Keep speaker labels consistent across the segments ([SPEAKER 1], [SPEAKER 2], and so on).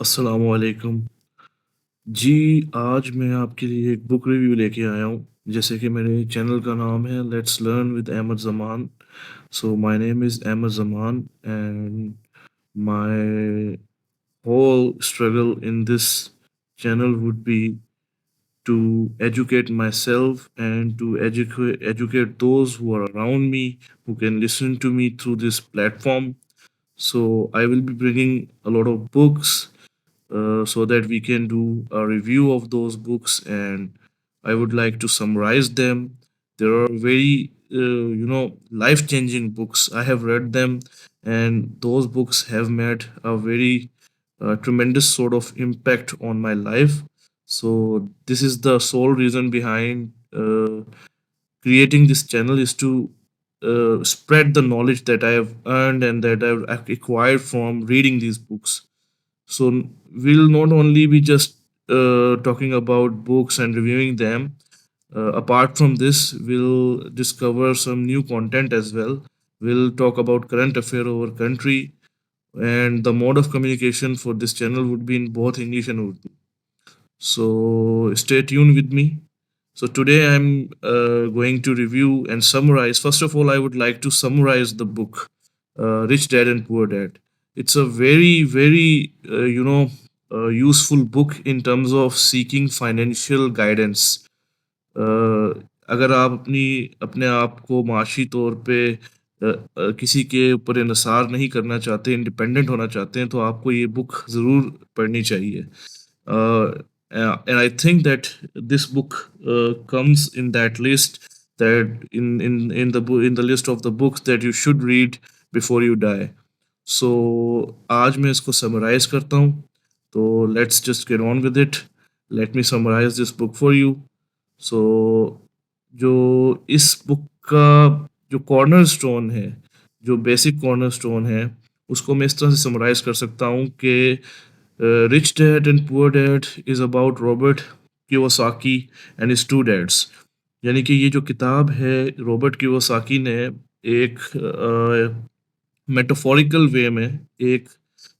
[SPEAKER 1] अस्सलाम वालेकुम। जी, आज मैं आपके लिए एक बुक रिव्यू लेके आया हूँ। जैसे कि मेरे चैनल का नाम है let's learn with Ahmad Zaman. So my name is Ahmad Zaman and my whole struggle in this channel would be to educate myself and to educate those who are around me who can listen to me through this platform. So I will be bringing a lot of books so that we can do a review of those books, and I would like to summarize them. There are very life changing books. I have read them, and those books have made a very tremendous sort of impact on my life. So this is the sole reason behind creating this channel, is to spread the knowledge that I have earned and that I've acquired from reading these books. So we'll not only be just talking about books and reviewing them. Apart from this, we'll discover some new content as well. We'll talk about current affair of our country, and the mode of communication for this channel would be in both English and Urdu. So stay tuned with me. So today I'm going to review and summarize. First of all, I would like to summarize the book, Rich Dad and Poor Dad. It's a very useful book in terms of seeking financial guidance. अगर आप अपने आप को माशी तौर पे किसी के ऊपर इन्हिसार नहीं करना चाहते, इंडिपेंडेंट होना चाहते हैं, तो आपको ये बुक ज़रूर पढ़नी चाहिए। And I think that this book comes in that list, that in the list of the books that you should read before you die. So आज मैं इसको समराइज करता हूँ। तो let's just get on with it. Let me summarise this book for you. So जो इस book का जो कॉर्नर स्टोन है, जो बेसिक कॉर्नर स्टोन है, उसको मैं इस तरह से समराइज कर सकता हूँ कि Rich Dad and Poor Dad is about Robert Kiyosaki and his two dads. यानी कि ये जो किताब है, रॉबर्ट कियोसाकी ने एक मेटाफोरिकल वे में, एक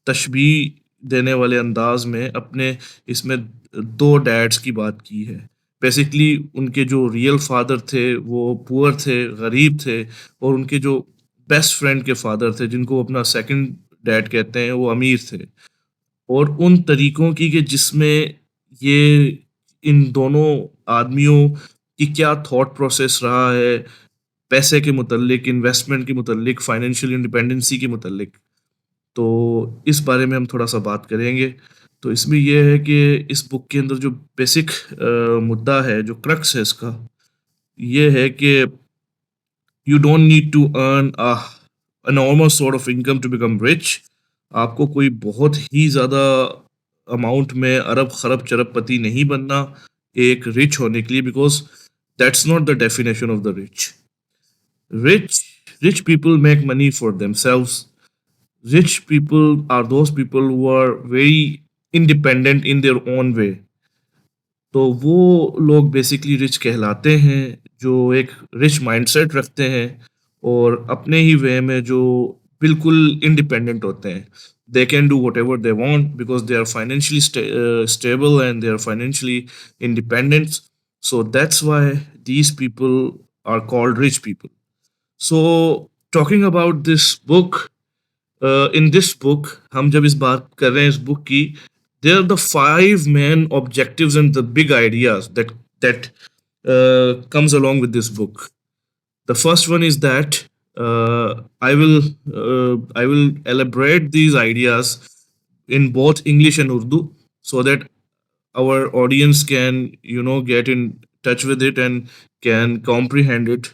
[SPEAKER 1] तशबीह देने वाले अंदाज में अपने इसमें दो डैड्स की बात की है। बेसिकली उनके जो रियल फादर थे वो पुअर थे, गरीब थे, और उनके जो बेस्ट फ्रेंड के फादर थे, जिनको वो अपना सेकंड डैड कहते हैं, वो अमीर थे। और उन तरीकों की कि जिसमें ये इन दोनों आदमियों की क्या थॉट प्रोसेस रहा है पैसे के मुतल्लिक, इन्वेस्टमेंट के मुतल्लिक, फाइनेंशियल इंडिपेंडेंसी के मुतल्लिक। तो इस बारे में हम थोड़ा-सा बात करेंगे। तो इसमें ये है कि इस बुक के अंदर जो बेसिक मुद्दा है, जो क्रक्स है इसका, ये है कि you don't need to earn enormous sort of income to become rich. आपको कोई बहुत ही ज़्यादा अमाउंट में अरब, खरब, चरबपति नहीं बनना एक रिच होने के लिए, because that's not the definition of the rich. Rich rich people make money for themselves. Rich people are those people who are very independent in their own way. तो वो लोग बेसिकली रिच कहलाते हैं, जो एक रिच माइंडसेट रखते हैं और अपने ही वे में जो बिल्कुल इंडिपेंडेंट होते हैं। They can do whatever they want because they are financially stable and they are financially independent. So that's why these people are called rich people. So talking about this book, in this book हम जब इस बात कर रहे हैं इस book की, there are the five main objectives and the big ideas that comes along with this book. The first one is that I will elaborate these ideas in both English and Urdu, so that our audience can get in touch with it and can comprehend it.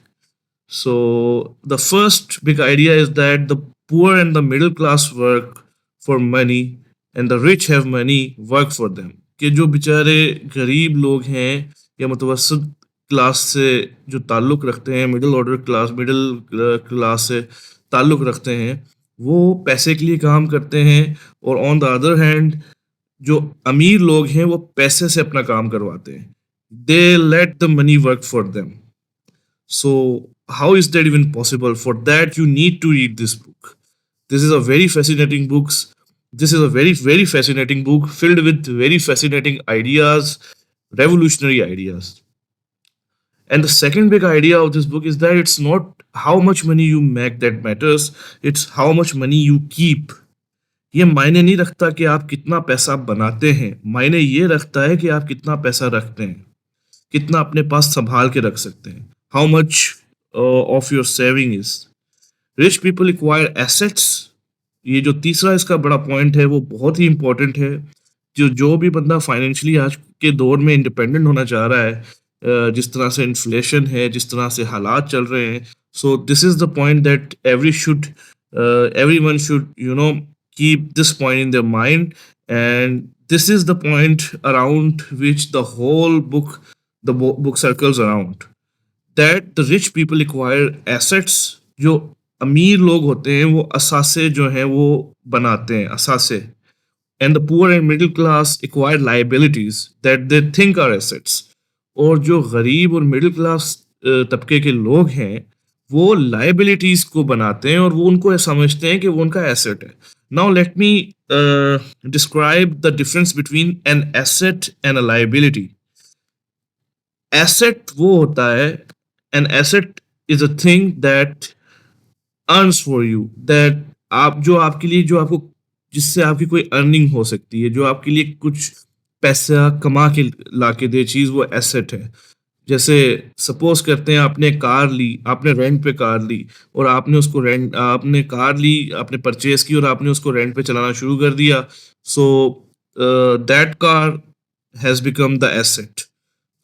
[SPEAKER 1] So the first big idea is that the poor and the middle class work for money and the rich have money work for them. कि जो बेचारे गरीब लोग हैं या मुतवसत class से जो ताल्लुक़ रखते हैं, middle order class, middle class से ताल्लुक़ रखते हैं, वो पैसे के लिए काम करते हैं। और ऑन द अदर हैंड जो अमीर लोग हैं वो पैसे से अपना काम करवाते हैं। They let the money work for them. So, how is that even possible? For that, you need to read this book. This is a very fascinating book. This is a very fascinating book filled with very fascinating ideas, revolutionary ideas. And the second big idea of this book is that it's not how much money you make that matters, it's how much money you keep. ये मायने नहीं रखता कि आप कितना पैसा बनाते हैं, मायने ये रखता है कि आप कितना पैसा रखते हैं, कितना अपने पास संभाल के रख सकते हैं. How much of your saving is. Rich people acquire assets. ये जो तीसरा इसका बड़ा पॉइंट है वो बहुत ही इंपॉर्टेंट है. जो भी बंदा फाइनेंशियली आज के दौर में इंडिपेंडेंट होना चाह रहा है, जिस तरह से इन्फ्लेशन है, जिस तरह से हालात चल रहे हैं, so this is the point that everyone should keep this point in their mind, and this is the point around which the whole book circles around, that the rich people acquire assets. जो अमीर लोग होते हैं वो असासे जो हैं वो बनाते हैं, असासे. And the poor and middle class acquire liabilities that they think are assets. और जो गरीब और मिडिल क्लास तबके के लोग हैं वो लाइबिलिटीज को बनाते हैं और वो उनको समझते हैं कि वो उनका एसेट है. Now let me describe the difference between an asset and a liability. Asset वो होता है, an asset is a thing that earns for you, that आप जो आपके लिए जो आपको जिससे आपकी कोई अर्निंग हो सकती है, जो आपके लिए कुछ पैसा कमा के ला के दे चीज़, वो एसेट है. जैसे सपोज करते हैं आपने कार ली, आपने रेंट पे कार ली और आपने कार ली, आपने परचेज की और आपने उसको रेंट पे चलाना शुरू कर दिया. So that car has become the asset.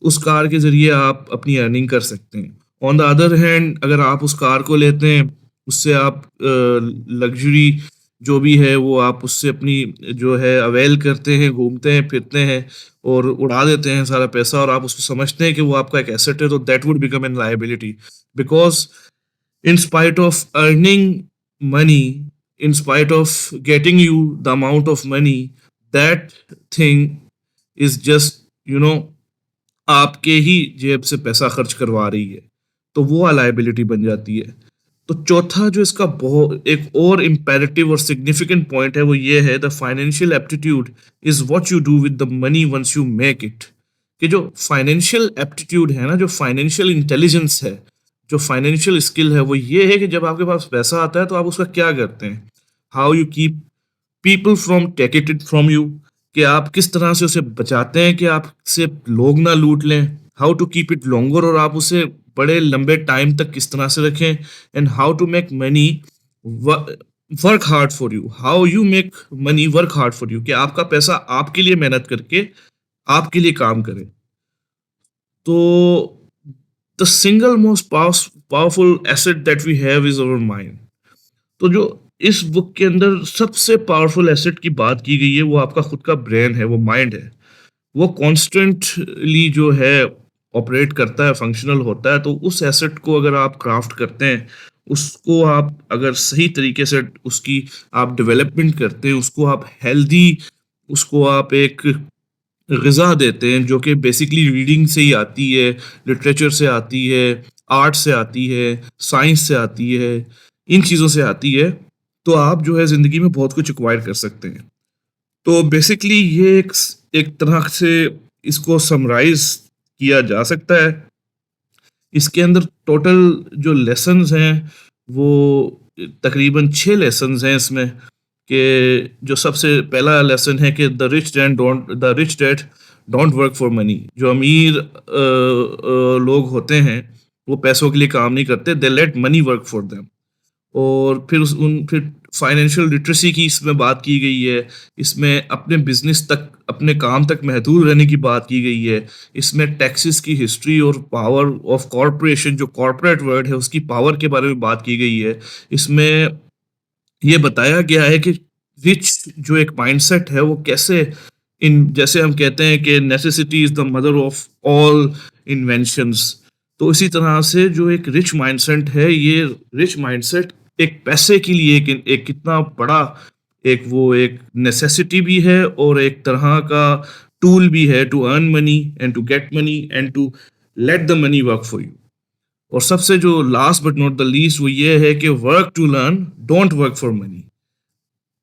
[SPEAKER 1] उस कार के ज़रिए आप अपनी अर्निंग कर सकते हैं. ऑन द अदर हैंड, अगर आप उस कार को लेते हैं, उससे आप लग्जरी जो भी है वो आप उससे अपनी जो है अवेल करते हैं, घूमते हैं, फिरते हैं और उड़ा देते हैं सारा पैसा, और आप उसको समझते हैं कि वो आपका एक एसेट है, तो that would become an liability. Because in spite of earning money, in spite of getting you the amount of money, that thing is just आपके ही जेब से पैसा खर्च करवा रही है, तो वो लायबिलिटी बन जाती है. तो चौथा जो इसका बहुत एक और इम्पेरेटिव और सिग्निफिकेंट पॉइंट है वो ये है, the financial aptitude is what you do with the money once you make it. कि जो फाइनेंशियल एप्टीट्यूड है ना, जो फाइनेंशियल इंटेलिजेंस है, जो फाइनेंशियल स्किल है, वो ये है कि जब आपके पास पैसा आता है तो आप उसका क्या करते हैं. How you keep people from take it from you, कि आप किस तरह से उसे बचाते हैं कि आपसे लोग ना लूट लें. How to keep it longer, और आप उसे बड़े लंबे टाइम तक किस तरह से रखें. And how to make money work hard for you, how you make money work hard for you, कि आपका पैसा आपके लिए मेहनत करके आपके लिए काम करे. तो the single most powerful asset that we have is our mind. तो जो इस बुक के अंदर सबसे पावरफुल एसेट की बात की गई है वो आपका खुद का ब्रेन है, वो माइंड है. वो कॉन्स्टेंटली जो है ऑपरेट करता है, फंक्शनल होता है. तो उस एसेट को अगर आप क्राफ्ट करते हैं, उसको आप अगर सही तरीके से उसकी आप डेवलपमेंट करते हैं, उसको आप हेल्दी, उसको आप एक ग़िज़ा देते हैं जो कि बेसिकली रीडिंग से ही आती है, लिटरेचर से आती है, आर्ट से आती है, साइंस से आती है, इन चीज़ों से आती है, तो आप जो है ज़िंदगी में बहुत कुछ एक्वायर कर सकते हैं. तो बेसिकली ये एक तरह से इसको समराइज किया जा सकता है. इसके अंदर टोटल जो लेसन्स हैं वो तकरीबन 6 लेसन्स हैं इसमें. कि जो सबसे पहला लेसन है कि the rich dad don't work for money. जो अमीर लोग होते हैं वो पैसों के लिए काम नहीं करते, they let money work for them. और फिर फाइनेंशियल लिटरेसी की इसमें बात की गई है. इसमें अपने बिजनेस तक, अपने काम तक महदूद रहने की बात की गई है. इसमें टैक्सेस की हिस्ट्री और पावर ऑफ कॉरपोरेशन, जो कॉरपोरेट वर्ड है उसकी पावर के बारे में बात की गई है. इसमें ये बताया गया है कि रिच जो एक माइंडसेट है वो कैसे, जैसे हम कहते हैं कि necessity is the mother of all inventions, तो इसी तरह से जो एक रिच माइंडसेट है, ये रिच माइंडसेट एक पैसे के लिए एक कितना बड़ा एक नेसेसिटी भी है और एक तरह का टूल भी है to earn money and to get money and to let the money work for you. और सबसे जो last but not the least वो ये है कि work to learn, don't work for money.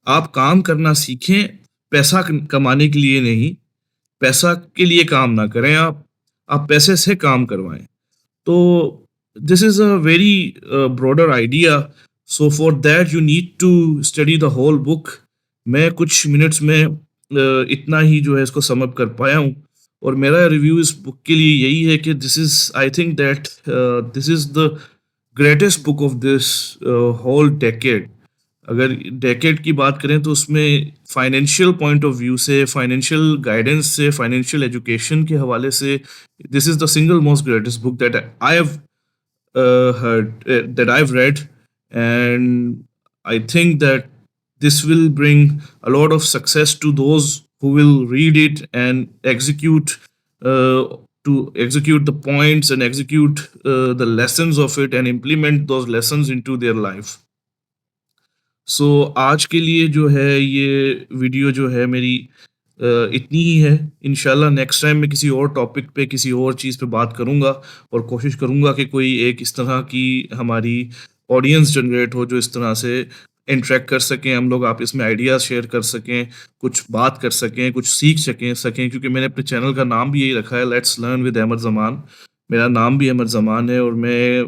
[SPEAKER 1] आप काम करना सीखें, पैसा कमाने के लिए नहीं, पैसा के लिए काम ना करें आप पैसे से काम करवाएँ। तो this is a very broader idea. So for that you need to study the whole book. मैं कुछ मिनट्स में इतना ही जो है इसको सम अप कर पाया हूँ और मेरा रिव्यू इस बुक के लिए यही है कि this is I think that this is the greatest book of this whole decade. अगर डेकेड की बात करें तो उसमें फाइनेंशियल पॉइंट ऑफ व्यू से, फाइनेंशियल गाइडेंस से, फाइनेंशियल एजुकेशन के हवाले से this is the single most greatest book that I have that I've read, and I think that this will bring a lot of success to those who will read it and execute to execute the points and execute the lessons of it and implement those lessons into their life. सो आज के लिए जो है ये video जो है मेरी इतनी ही है। इंशाल्लाह नेक्स्ट टाइम मैं किसी और टॉपिक पे, किसी और चीज़ पे बात करूँगा और कोशिश करूँगा कि कोई एक इस तरह की हमारी ऑडियंस जनरेट हो जो इस तरह से इंटरेक्ट कर सकें, हम लोग आप इसमें आइडियाज़ शेयर कर सकें, कुछ बात कर सकें, कुछ सीख सकें क्योंकि मैंने अपने चैनल का नाम भी यही रखा है, लेट्स लर्न विद अहमद ज़मान। मेरा नाम भी अहमद ज़मान है और मैं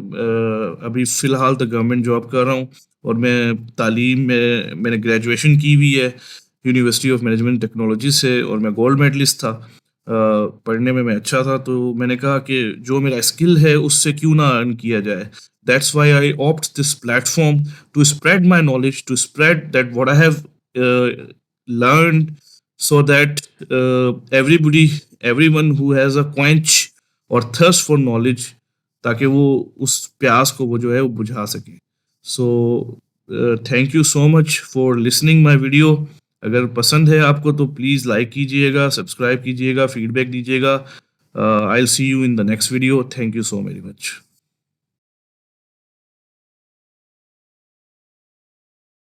[SPEAKER 1] अभी फ़िलहाल तो गवर्नमेंट जॉब कर रहा हूँ और मैं तालीम में मैंने ग्रेजुएशन की हुई है यूनिवर्सिटी ऑफ मैनेजमेंट टेक्नोलॉजी से और मैं गोल्ड मेडलिस्ट था। पढ़ने में मैं अच्छा था तो मैंने कहा कि जो मेरा स्किल है उससे क्यों ना अर्न किया जाए। That's why I opt this platform to spread my knowledge, to spread that what I have learned so that everyone who has a quench और थर्स्ट फॉर नॉलेज, ताकि वो उस प्यास को वो जो है वो बुझा सके। So thank you so much for listening my video. अगर पसंद है आपको तो प्लीज़ लाइक कीजिएगा, सब्सक्राइब कीजिएगा, फीडबैक दीजिएगा। I will see you in the next video. Thank you so very much.